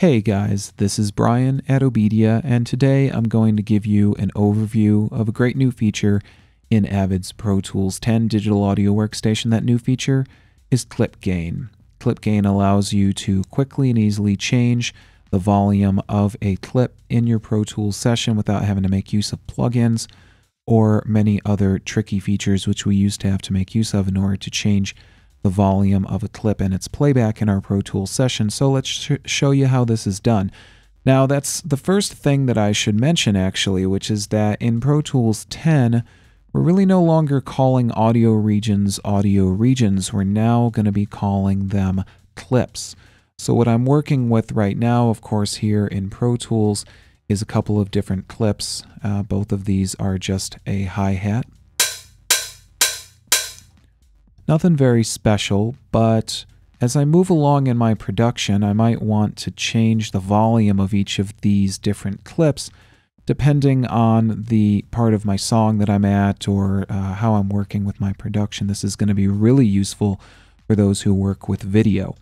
Hey guys, this is Brian at OBEDIA, and today I'm going to give you an overview of a great new feature in Avid's Pro Tools 10 digital audio workstation. That new feature is clip gain. Clip gain allows you to quickly and easily change the volume of a clip in your Pro Tools session without having to make use of plugins or many other tricky features which we used to have to make use of in order to change the volume of a clip and its playback in our Pro Tools session. So let's show you how this is done. Now that's the first thing that I should mention actually, which is that in Pro Tools 10, we're really no longer calling audio regions. We're now going to be calling them clips. So what I'm working with right now, of course, here in Pro Tools is a couple of different clips. Both of these are just a hi-hat. Nothing very special, but as I move along in my production, I might want to change the volume of each of these different clips depending on the part of my song that I'm at or how I'm working with my production. This is going to be really useful for those who work with video.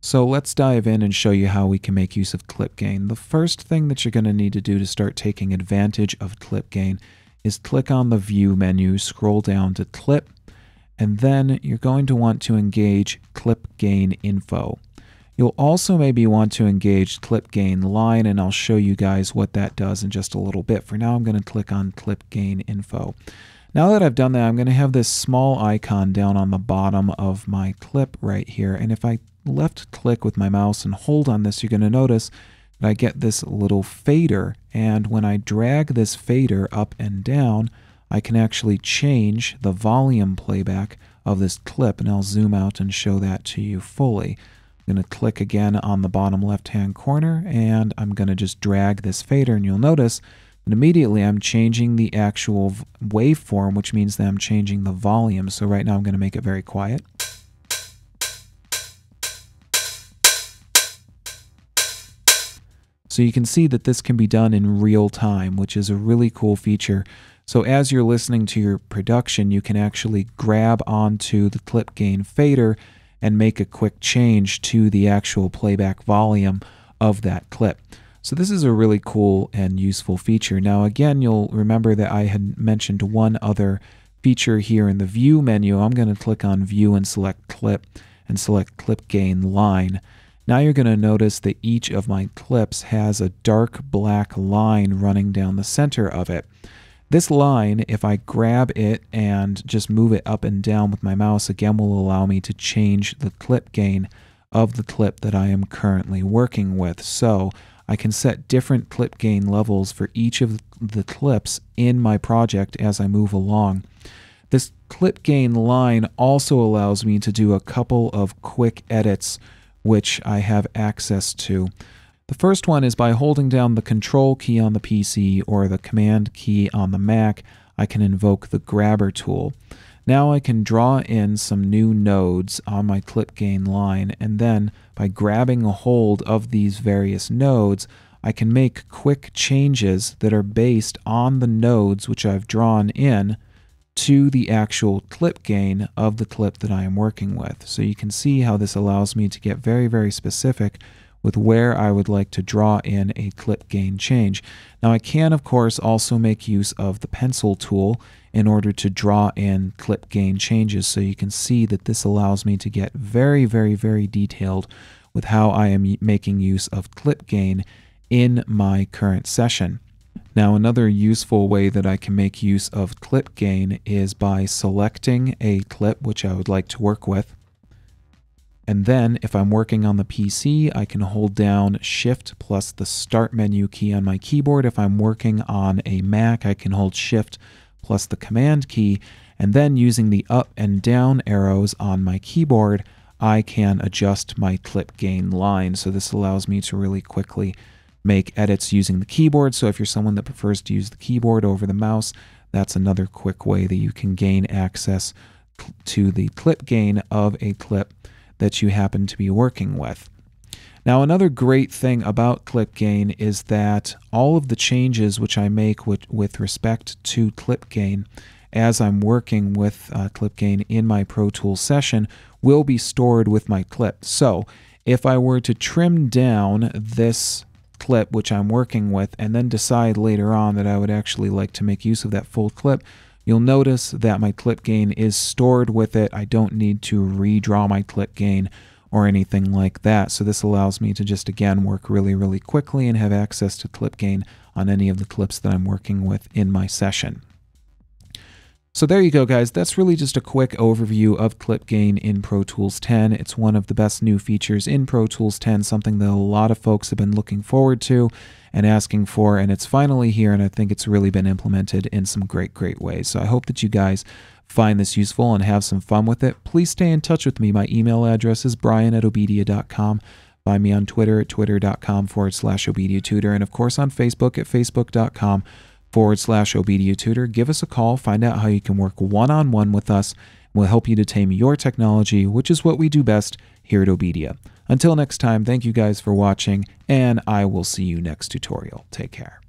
So let's dive in and show you how we can make use of clip gain. The first thing that you're going to need to do to start taking advantage of clip gain is click on the View menu, scroll down to Clip, and then you're going to want to engage clip gain info. You'll also maybe want to engage clip gain line, and I'll show you guys what that does in just a little bit. For now, I'm going to click on clip gain info. Now that I've done that, I'm going to have this small icon down on the bottom of my clip right here, and if I left click with my mouse and hold on this, you're going to notice that I get this little fader, and when I drag this fader up and down, I can actually change the volume playback of this clip, and I'll zoom out and show that to you fully. I'm going to click again on the bottom left-hand corner, and I'm going to just drag this fader, and you'll notice that immediately I'm changing the actual waveform, which means that I'm changing the volume. So right now I'm going to make it very quiet. So you can see that this can be done in real time, which is a really cool feature. So as you're listening to your production, you can actually grab onto the clip gain fader and make a quick change to the actual playback volume of that clip. So this is a really cool and useful feature. Now again, you'll remember that I had mentioned one other feature here in the View menu. I'm going to click on View and select Clip and select Clip Gain Line. Now you're going to notice that each of my clips has a dark black line running down the center of it. This line, if I grab it and just move it up and down with my mouse, again will allow me to change the clip gain of the clip that I am currently working with. So I can set different clip gain levels for each of the clips in my project as I move along. This clip gain line also allows me to do a couple of quick edits which I have access to. The first one is by holding down the Control key on the PC or the Command key on the Mac, I can invoke the Grabber tool. Now I can draw in some new nodes on my clip gain line, and then by grabbing a hold of these various nodes, I can make quick changes that are based on the nodes which I've drawn in to the actual clip gain of the clip that I am working with. So you can see how this allows me to get very, very specific with where I would like to draw in a clip gain change. Now I can, of course, also make use of the pencil tool in order to draw in clip gain changes. So you can see that this allows me to get very, very, very detailed with how I am making use of clip gain in my current session. Now another useful way that I can make use of clip gain is by selecting a clip which I would like to work with. And then if I'm working on the PC, I can hold down Shift plus the Start menu key on my keyboard. If I'm working on a Mac, I can hold Shift plus the Command key, and then using the up and down arrows on my keyboard, I can adjust my clip gain line. So this allows me to really quickly make edits using the keyboard. So if you're someone that prefers to use the keyboard over the mouse, that's another quick way that you can gain access to the clip gain of a clip that you happen to be working with. Now another great thing about clip gain is that all of the changes which I make with respect to clip gain as I'm working with clip gain in my Pro Tools session will be stored with my clip. So If I were to trim down this clip which I'm working with and then decide later on that I would actually like to make use of that full clip, you'll notice that my clip gain is stored with it. I don't need to redraw my clip gain or anything like that. So this allows me to just, again, work really quickly and have access to clip gain on any of the clips that I'm working with in my session. So there you go, guys. That's really just a quick overview of clip gain in Pro Tools 10. It's one of the best new features in Pro Tools 10, something that a lot of folks have been looking forward to and asking for, and it's finally here, and I think it's really been implemented in some great ways. So I hope that you guys find this useful and have some fun with it. Please stay in touch with me. My email address is brian@obedia.com. Find me on Twitter at twitter.com/Obedia Tutor, and of course on Facebook at facebook.com/Obedia Tutor. Give us a call, find out how you can work one-on-one with us. We'll help you to tame your technology, which is what we do best here at OBEDIA. Until next time, thank you guys for watching, and I will see you next tutorial. Take care.